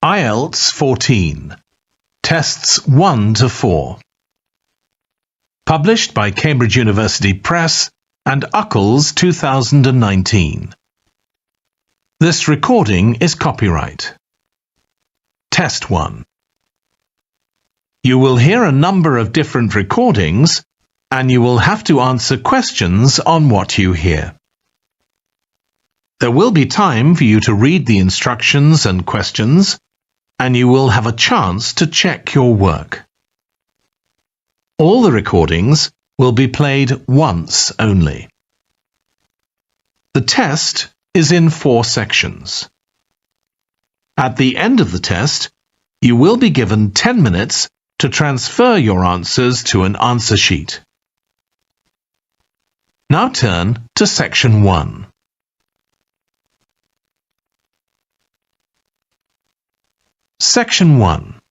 IELTS 14, Tests 1 to 4. Published by Cambridge University Press and Uckles 2019. This recording is copyright. Test 1. You will hear a number of different recordings and you will have to answer questions on what you hear. There will be time for you to read the instructions and questions, and you will have a chance to check your work. All the recordings will be played once only. The test is in 4 sections. At the end of the test, you will be given 10 minutes to transfer your answers to an answer sheet. Now turn to Section 1. Section 1.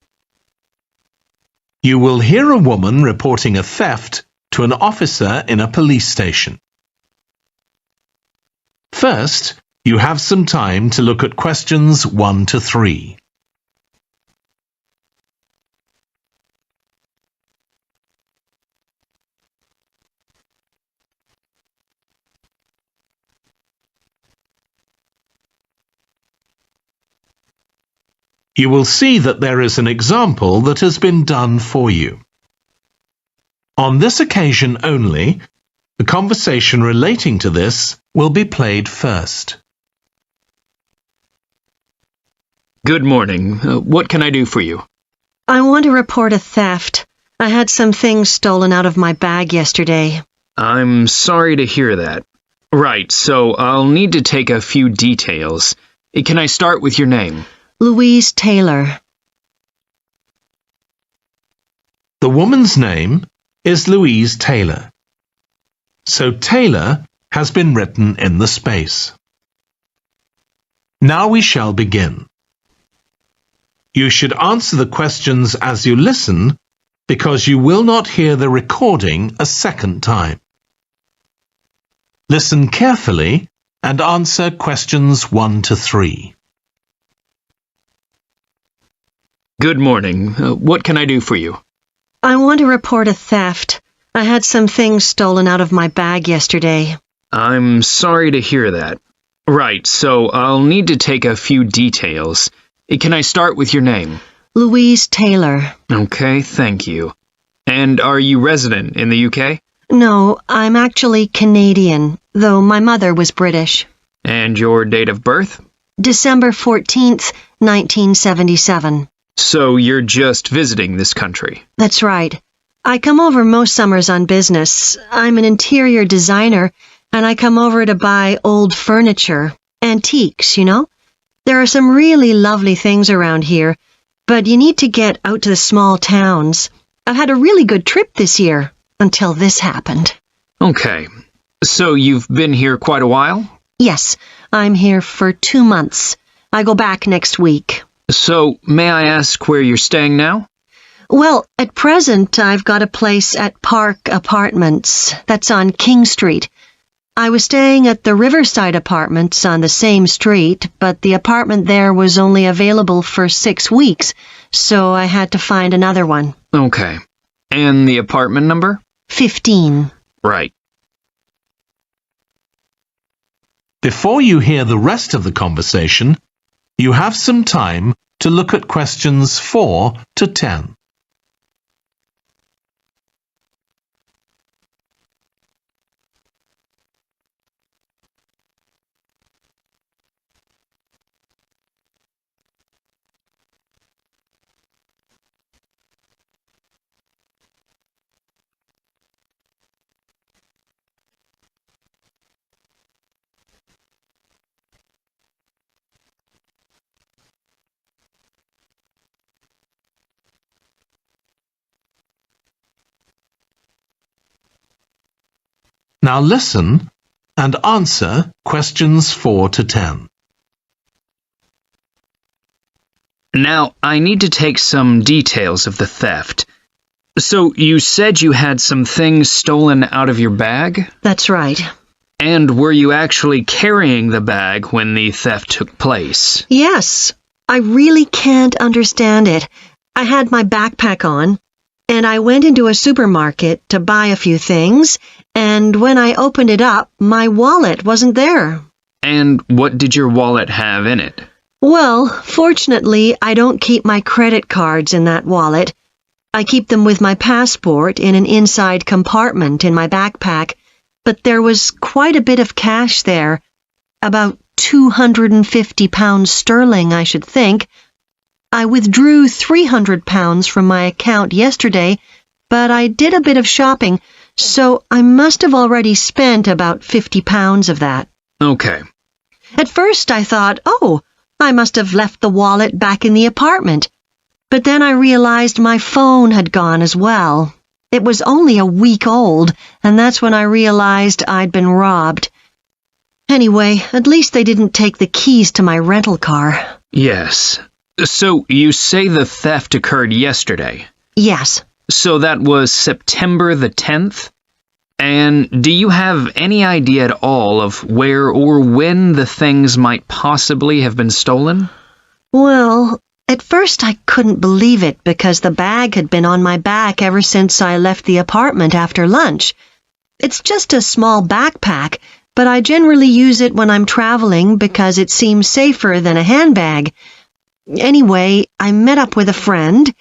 You will hear a woman reporting a theft to an officer in a police station. First, you have some time to look at questions 1 to 3. You will see that there is an example that has been done for you. On this occasion only, the conversation relating to this will be played first. Good morning. What can I do for you? I want to report a theft. I had some things stolen out of my bag yesterday. I'm sorry to hear that. Right, so I'll need to take a few details. Can I start with your name? Louise Taylor. The woman's name is Louise Taylor. So Taylor has been written in the space. Now we shall begin. You should answer the questions as you listen because you will not hear the recording a second time. Listen carefully and answer questions 1 to 3. Good morning. What can I do for you? I want to report a theft. I had some things stolen out of my bag yesterday. I'm sorry to hear that. Right, so I'll need to take a few details. Can I start with your name? Louise Taylor. Okay, thank you. And are you resident in the UK? No, I'm actually Canadian, though my mother was British. And your date of birth? December 14th, 1977. So you're just visiting this country? That's right. I come over most summers on business. I'm an interior designer, and I come over to buy old furniture, antiques, you know? There are some really lovely things around here, but you need to get out to the small towns. I've had a really good trip this year, until this happened. Okay. So you've been here quite a while? Yes, I'm here for 2 months. I go back next week. So, may I ask where you're staying now? Well, at present, I've got a place at Park Apartments. That's on King Street. I was staying at the Riverside Apartments on the same street, but the apartment there was only available for 6 weeks, so I had to find another one. Okay. And the apartment number? 15. Right. Before you hear the rest of the conversation, you have some time to look at questions 4 to 10. Now listen and answer questions 4 to 10. Now, I need to take some details of the theft. So, you said you had some things stolen out of your bag? That's right. And were you actually carrying the bag when the theft took place? Yes. I really can't understand it. I had my backpack on, and I went into a supermarket to buy a few things, and when I opened it up, my wallet wasn't there. And what did your wallet have in it? Well, fortunately, I don't keep my credit cards in that wallet. I keep them with my passport in an inside compartment in my backpack, but there was quite a bit of cash there, about £250 sterling, I should think. I withdrew £300 from my account yesterday, but I did a bit of shopping, so I must have already spent about £50 of that. Okay. At first I thought, oh, I must have left the wallet back in the apartment. But then I realized my phone had gone as well. It was only a week old, and that's when I realized I'd been robbed. Anyway, at least they didn't take the keys to my rental car. Yes. So you say the theft occurred yesterday? Yes. So that was September the 10th? And do you have any idea at all of where or when the things might possibly have been stolen? Well, at first I couldn't believe it because the bag had been on my back ever since I left the apartment after lunch. It's just a small backpack, but I generally use it when I'm traveling because it seems safer than a handbag. Anyway, I met up with a friend,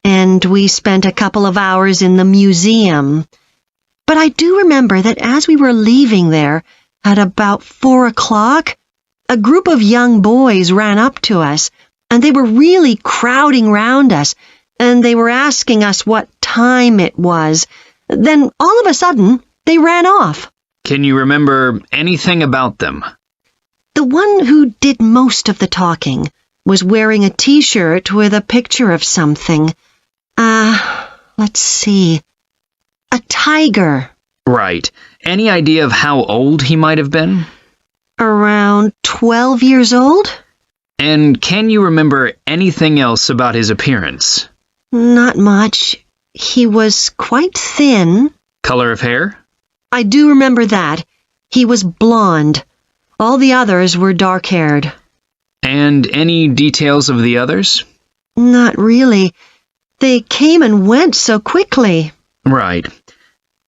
and we spent a couple of hours in the museum. But I do remember that as we were leaving there, at about 4 o'clock, a group of young boys ran up to us, and they were really crowding round us, and they were asking us what time it was. Then, all of a sudden, they ran off. Can you remember anything about them? The one who did most of the talking was wearing a T-shirt with a picture of something. Let's see. A tiger. Right. Any idea of how old he might have been? Around 12 years old? And can you remember anything else about his appearance? Not much. He was quite thin. Color of hair? I do remember that. He was blonde. All the others were dark-haired. And any details of the others? Not really. They came and went so quickly. Right.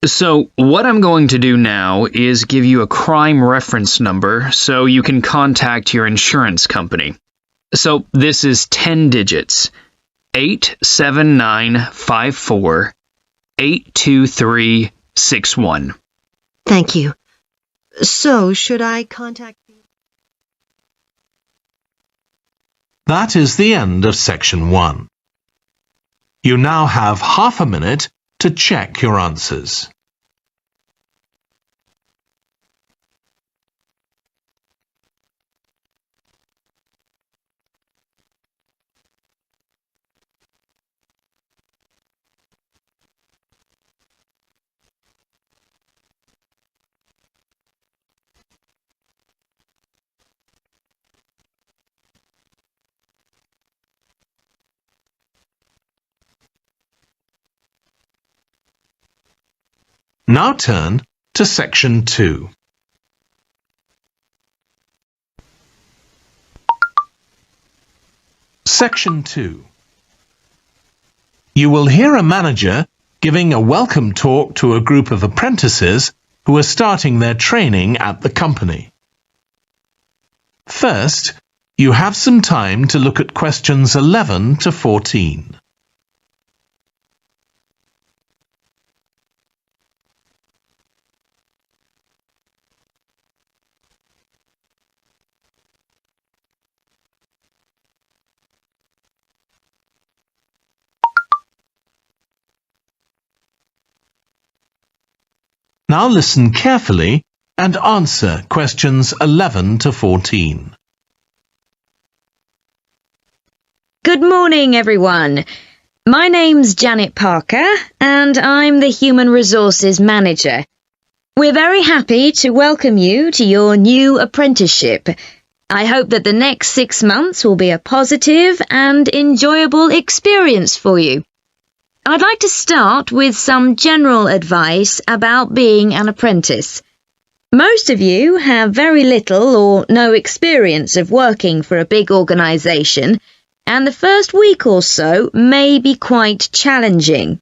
So what I'm going to do now is give you a crime reference number so you can contact your insurance company. So this is 10 digits. 87954-82361. Thank you. So, should I contact... That is the end of section 1. You now have half a minute to check your answers. Now turn to section 2. Section 2. You will hear a manager giving a welcome talk to a group of apprentices who are starting their training at the company. First, you have some time to look at questions 11 to 14. Now listen carefully and answer questions 11 to 14. Good morning, everyone. My name's Janet Parker, and I'm the Human Resources Manager. We're very happy to welcome you to your new apprenticeship. I hope that the next 6 months will be a positive and enjoyable experience for you. I'd like to start with some general advice about being an apprentice. Most of you have very little or no experience of working for a big organisation, and the first week or so may be quite challenging.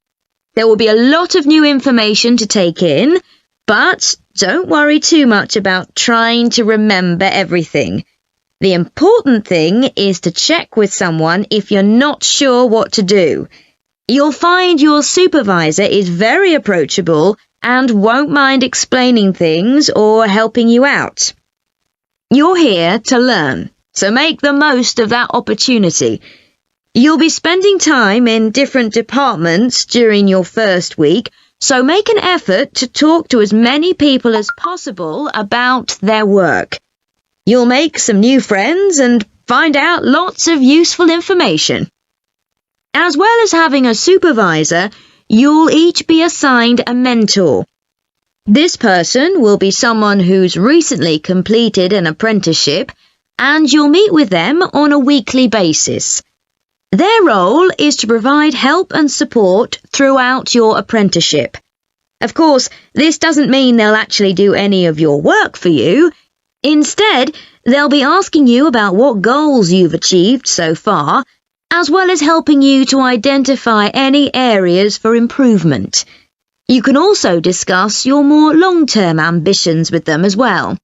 There will be a lot of new information to take in, but don't worry too much about trying to remember everything. The important thing is to check with someone if you're not sure what to do. You'll find your supervisor is very approachable and won't mind explaining things or helping you out. You're here to learn, so make the most of that opportunity. You'll be spending time in different departments during your first week, so make an effort to talk to as many people as possible about their work. You'll make some new friends and find out lots of useful information. As well as having a supervisor, you'll each be assigned a mentor. This person will be someone who's recently completed an apprenticeship, and you'll meet with them on a weekly basis. Their role is to provide help and support throughout your apprenticeship. Of course, this doesn't mean they'll actually do any of your work for you. Instead, they'll be asking you about what goals you've achieved so far, as well as helping you to identify any areas for improvement. You can also discuss your more long-term ambitions with them as well.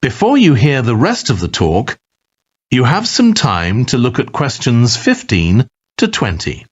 Before you hear the rest of the talk, you have some time to look at questions 15 to 20.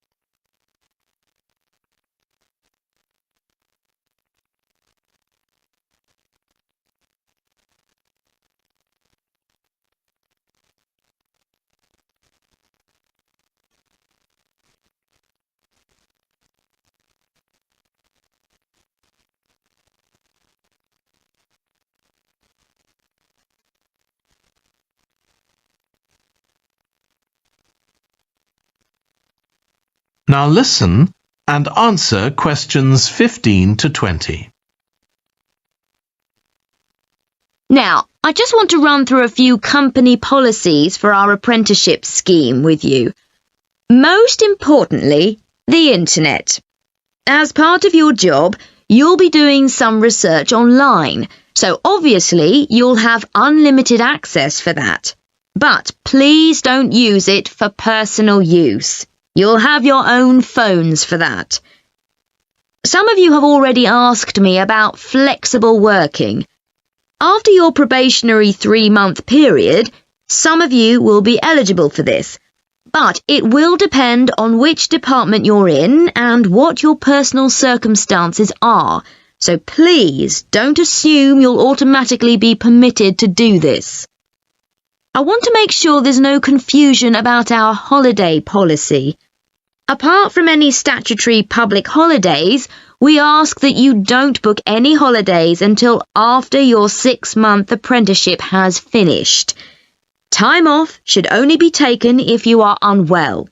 Now listen and answer questions 15 to 20. Now, I just want to run through a few company policies for our apprenticeship scheme with you. Most importantly, the internet. As part of your job, you'll be doing some research online, so obviously you'll have unlimited access for that. But please don't use it for personal use. You'll have your own phones for that. Some of you have already asked me about flexible working. After your probationary 3-month period, some of you will be eligible for this, but it will depend on which department you're in and what your personal circumstances are, so please don't assume you'll automatically be permitted to do this. I want to make sure there's no confusion about our holiday policy. Apart from any statutory public holidays, we ask that you don't book any holidays until after your 6-month apprenticeship has finished. Time off should only be taken if you are unwell.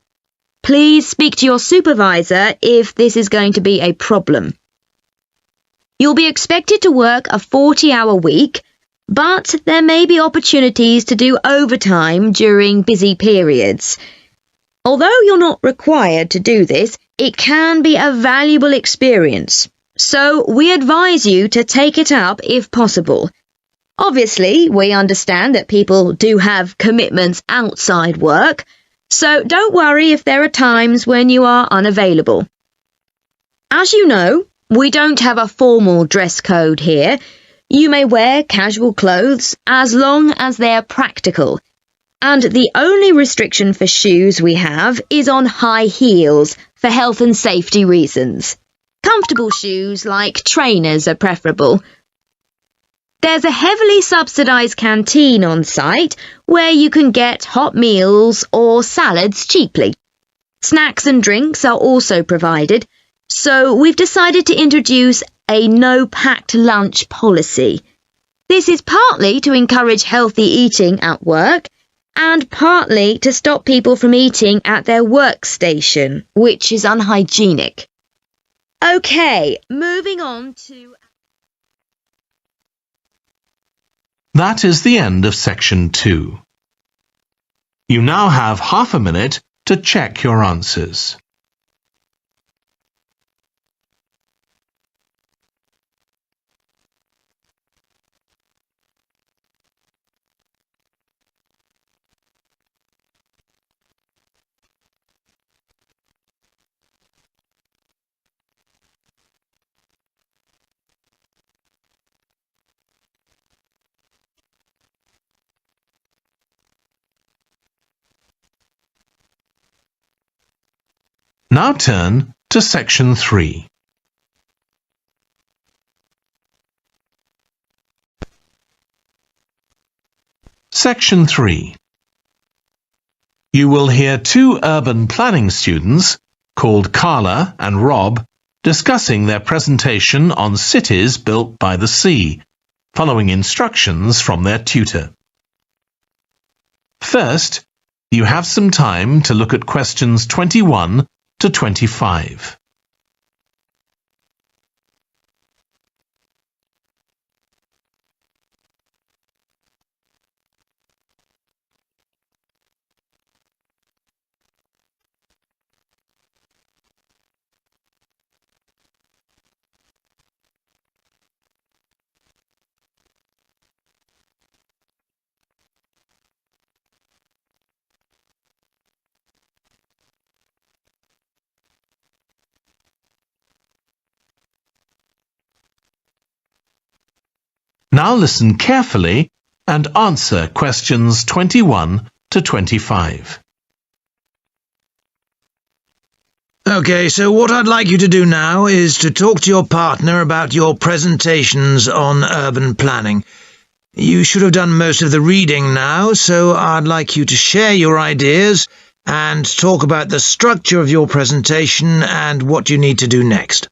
Please speak to your supervisor if this is going to be a problem. You'll be expected to work a 40-hour week, but there may be opportunities to do overtime during busy periods. Although you're not required to do this, it can be a valuable experience, so we advise you to take it up if possible. Obviously, we understand that people do have commitments outside work, so don't worry if there are times when you are unavailable. As you know, we don't have a formal dress code here. You may wear casual clothes as long as they're practical. And the only restriction for shoes we have is on high heels for health and safety reasons. Comfortable shoes like trainers are preferable. There's a heavily subsidised canteen on site where you can get hot meals or salads cheaply. Snacks and drinks are also provided, so we've decided to introduce a no-packed lunch policy. This is partly to encourage healthy eating at work, and partly to stop people from eating at their workstation, which is unhygienic. Okay, moving on to... That is the end of section 2. You now have half a minute to check your answers. Now turn to Section 3. Section 3. You will hear two urban planning students, called Carla and Rob, discussing their presentation on cities built by the sea, following instructions from their tutor. First, you have some time to look at questions 21 to 25. Now listen carefully and answer questions 21 to 25. Okay, so what I'd like you to do now is to talk to your partner about your presentations on urban planning. You should have done most of the reading now, so I'd like you to share your ideas and talk about the structure of your presentation and what you need to do next.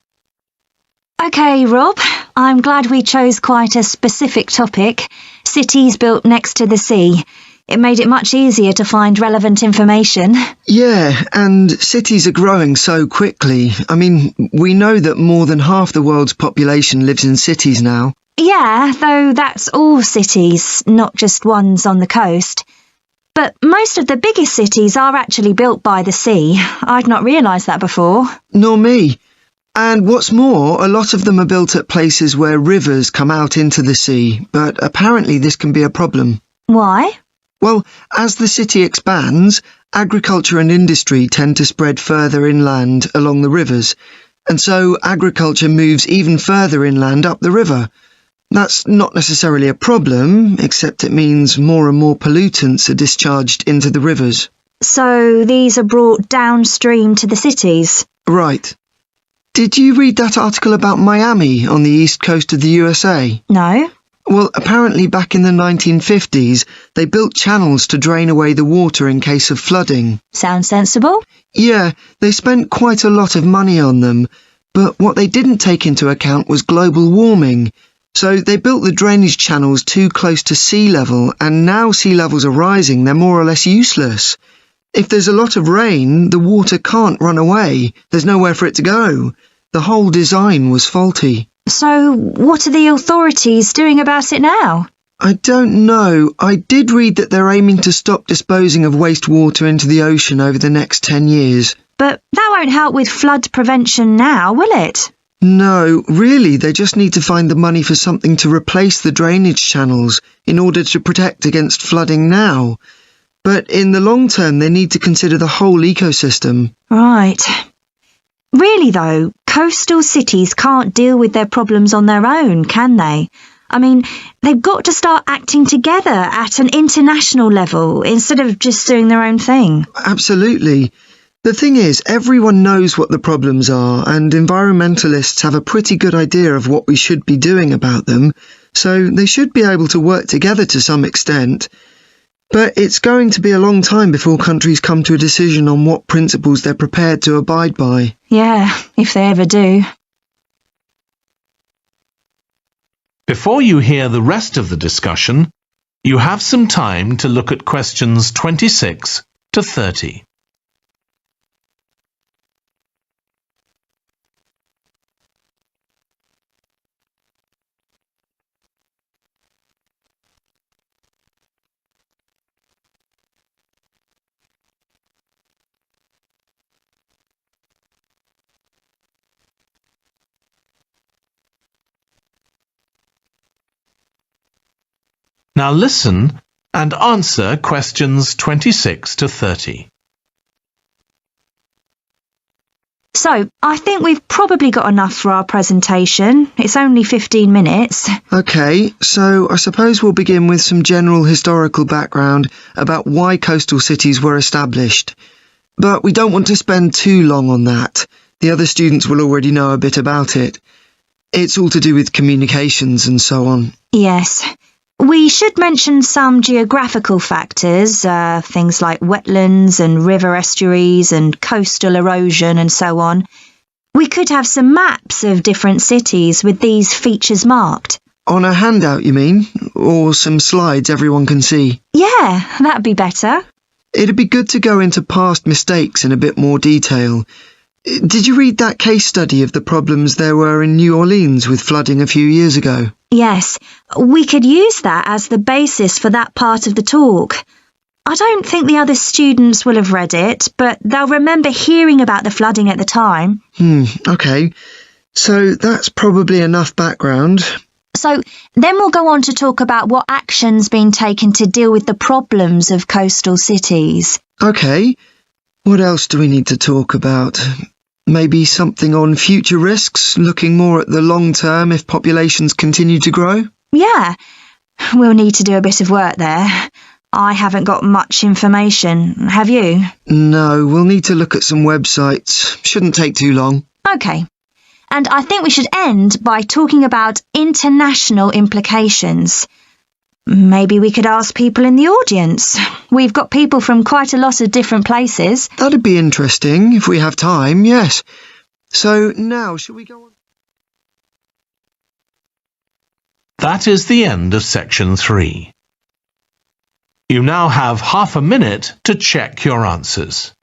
OK, Rob, I'm glad we chose quite a specific topic, cities built next to the sea. It made it much easier to find relevant information. Yeah, and cities are growing so quickly. I mean, we know that more than half the world's population lives in cities now. Yeah, though that's all cities, not just ones on the coast. But most of the biggest cities are actually built by the sea. I'd not realised that before. Nor me. And what's more, a lot of them are built at places where rivers come out into the sea, but apparently this can be a problem. Why? Well, as the city expands, agriculture and industry tend to spread further inland along the rivers, and so agriculture moves even further inland up the river. That's not necessarily a problem, except it means more and more pollutants are discharged into the rivers. So these are brought downstream to the cities? Right. Did you read that article about Miami on the east coast of the USA? No. Well, apparently back in the 1950s, they built channels to drain away the water in case of flooding. Sounds sensible. Yeah, they spent quite a lot of money on them, but what they didn't take into account was global warming. So they built the drainage channels too close to sea level, and now sea levels are rising, they're more or less useless. If there's a lot of rain, the water can't run away. There's nowhere for it to go. The whole design was faulty. So what are the authorities doing about it now? I don't know. I did read that they're aiming to stop disposing of wastewater into the ocean over the next 10 years. But that won't help with flood prevention now, will it? No, really, they just need to find the money for something to replace the drainage channels in order to protect against flooding now. But in the long term, they need to consider the whole ecosystem. Right. Really, though, coastal cities can't deal with their problems on their own, can they? I mean, they've got to start acting together at an international level instead of just doing their own thing. Absolutely. The thing is, everyone knows what the problems are, and environmentalists have a pretty good idea of what we should be doing about them, so they should be able to work together to some extent. But it's going to be a long time before countries come to a decision on what principles they're prepared to abide by. Yeah, if they ever do. Before you hear the rest of the discussion, you have some time to look at questions 26 to 30. Now listen and answer questions 26 to 30. So, I think we've probably got enough for our presentation. It's only 15 minutes. OK, so I suppose we'll begin with some general historical background about why coastal cities were established. but we don't want to spend too long on that. The other students will already know a bit about it. It's all to do with communications and so on. Yes. We should mention some geographical factors, things like wetlands and river estuaries and coastal erosion and so on. We could have some maps of different cities with these features marked. On a handout, you mean? Or some slides everyone can see? Yeah, that'd be better. It'd be good to go into past mistakes in a bit more detail. Did you read that case study of the problems there were in New Orleans with flooding a few years ago? Yes, we could use that as the basis for that part of the talk. I don't think the other students will have read it, but they'll remember hearing about the flooding at the time. Okay. So that's probably enough background. So then we'll go on to talk about what action's been taken to deal with the problems of coastal cities. Okay. What else do we need to talk about? Maybe something on future risks, looking more at the long term if populations continue to grow? Yeah, we'll need to do a bit of work there. I haven't got much information. Have you? No, we'll need to look at some websites. Shouldn't take too long. Okay. And I think we should end by talking about international implications. Maybe we could ask people in the audience. We've got people from quite a lot of different places. That'd be interesting if we have time, yes. So now, shall we go on? That is the end of section 3. You now have half a minute to check your answers.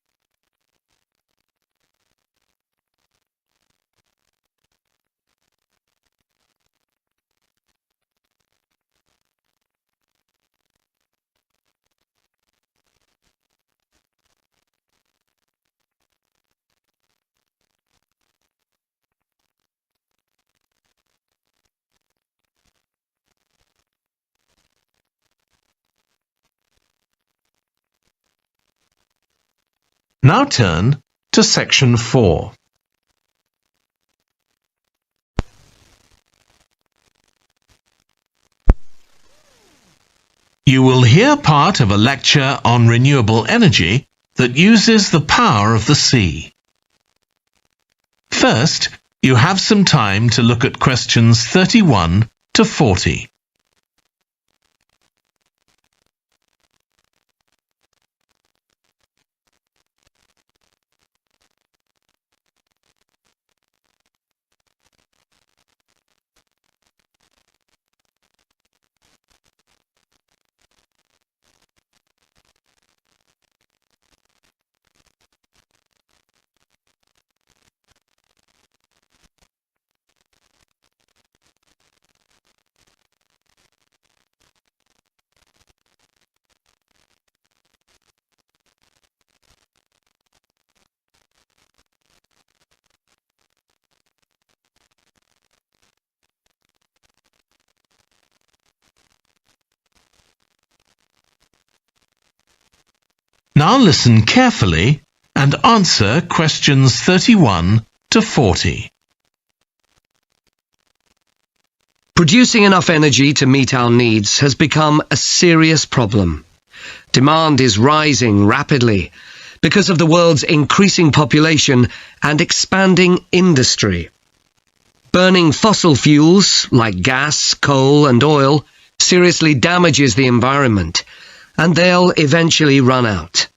Now turn to section 4. You will hear part of a lecture on renewable energy that uses the power of the sea. First, you have some time to look at questions 31 to 40. Now listen carefully and answer questions 31 to 40. Producing enough energy to meet our needs has become a serious problem. Demand is rising rapidly because of the world's increasing population and expanding industry. Burning fossil fuels like gas, coal and oil seriously damages the environment, and they'll eventually run out.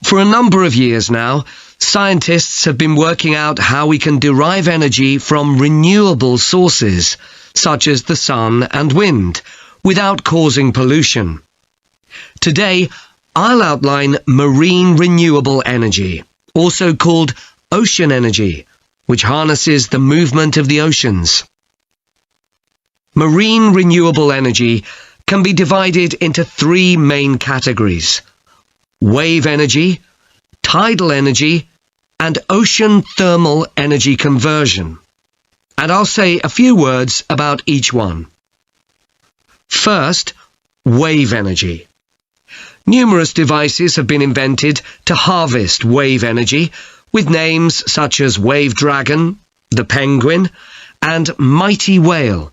For a number of years now, scientists have been working out how we can derive energy from renewable sources, such as the sun and wind, without causing pollution. Today, I'll outline marine renewable energy, also called ocean energy, which harnesses the movement of the oceans. Marine renewable energy can be divided into 3 main categories: wave energy, tidal energy, and ocean thermal energy conversion. And I'll say a few words about each one. First, wave energy. Numerous devices have been invented to harvest wave energy, with names such as Wave Dragon, the Penguin, and Mighty Whale.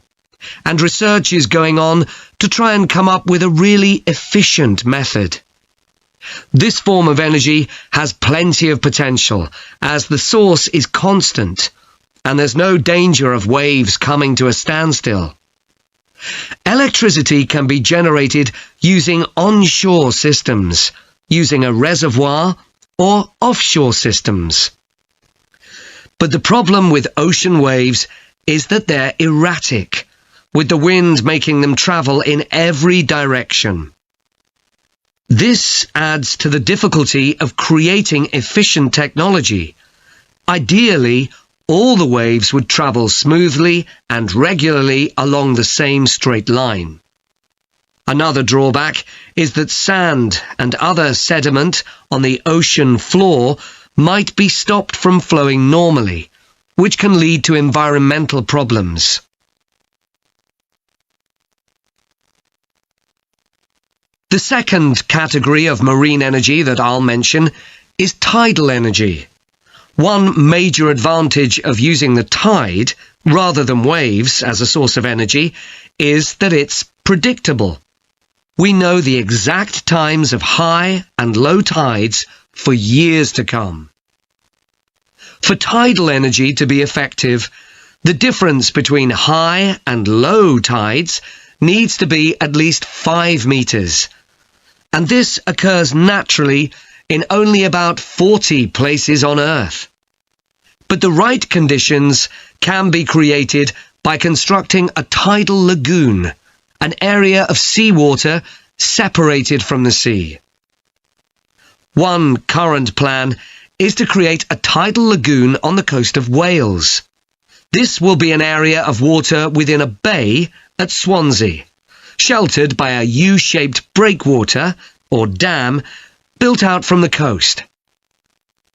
And research is going on to try and come up with a really efficient method. This form of energy has plenty of potential, as the source is constant, and there's no danger of waves coming to a standstill. Electricity can be generated using onshore systems, using a reservoir, or offshore systems. But the problem with ocean waves is that they're erratic, with the wind making them travel in every direction. This adds to the difficulty of creating efficient technology. Ideally, all the waves would travel smoothly and regularly along the same straight line. Another drawback is that sand and other sediment on the ocean floor might be stopped from flowing normally, which can lead to environmental problems. The second category of marine energy that I'll mention is tidal energy. One major advantage of using the tide rather than waves as a source of energy is that it's predictable. We know the exact times of high and low tides for years to come. For tidal energy to be effective, the difference between high and low tides needs to be at least 5 meters. And this occurs naturally in only about 40 places on Earth. But the right conditions can be created by constructing a tidal lagoon, an area of seawater separated from the sea. One current plan is to create a tidal lagoon on the coast of Wales. This will be an area of water within a bay at Swansea, sheltered by a U-shaped breakwater, or dam, built out from the coast.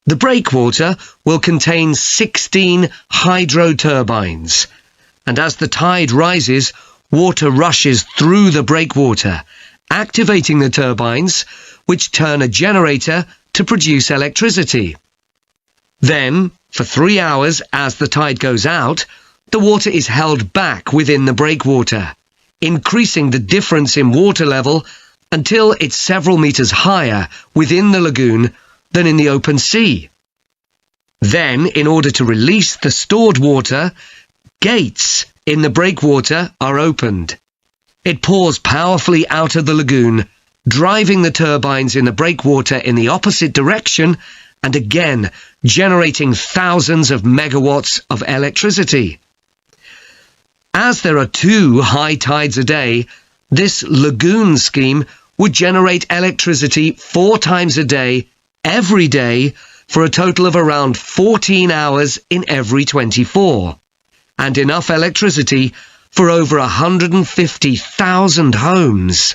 The breakwater will contain 16 hydro turbines, and as the tide rises, water rushes through the breakwater, activating the turbines, which turn a generator to produce electricity. Then, for 3 hours as the tide goes out, the water is held back within the breakwater, increasing the difference in water level until it's several meters higher within the lagoon than in the open sea. Then, in order to release the stored water, gates in the breakwater are opened. It pours powerfully out of the lagoon, driving the turbines in the breakwater in the opposite direction and again generating thousands of megawatts of electricity. As there are 2 high tides a day, this lagoon scheme would generate electricity 4 times a day, every day, for a total of around 14 hours in every 24, and enough electricity for over 150,000 homes.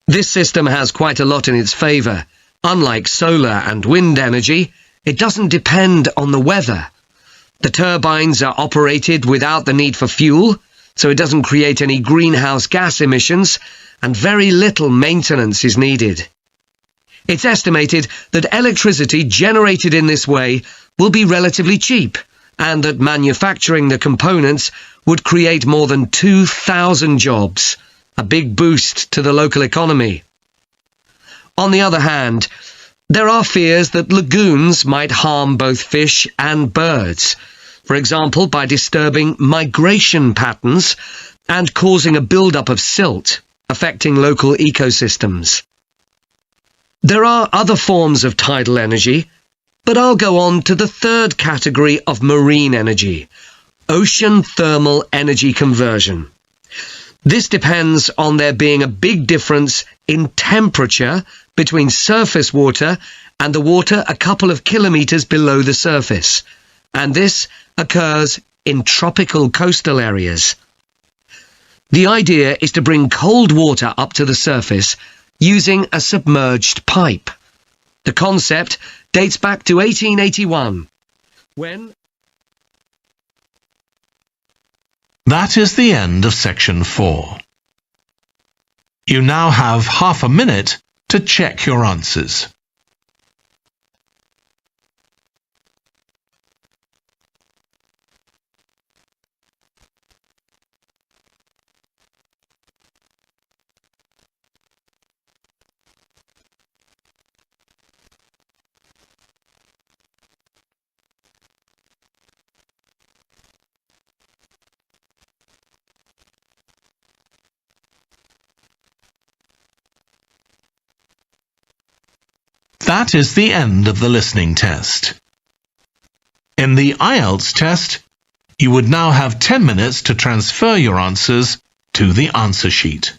This system has quite a lot in its favour. Unlike solar and wind energy, it doesn't depend on the weather. The turbines are operated without the need for fuel, so it doesn't create any greenhouse gas emissions, and very little maintenance is needed. It's estimated that electricity generated in this way will be relatively cheap, and that manufacturing the components would create more than 2,000 jobs, a big boost to the local economy. On the other hand, there are fears that lagoons might harm both fish and birds, for example by disturbing migration patterns and causing a build-up of silt, affecting local ecosystems. There are other forms of tidal energy, but I'll go on to the third category of marine energy, ocean thermal energy conversion. This depends on there being a big difference in temperature between surface water and the water a couple of kilometres below the surface, and this occurs in tropical coastal areas. The idea is to bring cold water up to the surface using a submerged pipe. The concept dates back to 1881, when... That is the end of section 4. You now have half a minute to check your answers. That is the end of the listening test. In the IELTS test, you would now have 10 minutes to transfer your answers to the answer sheet.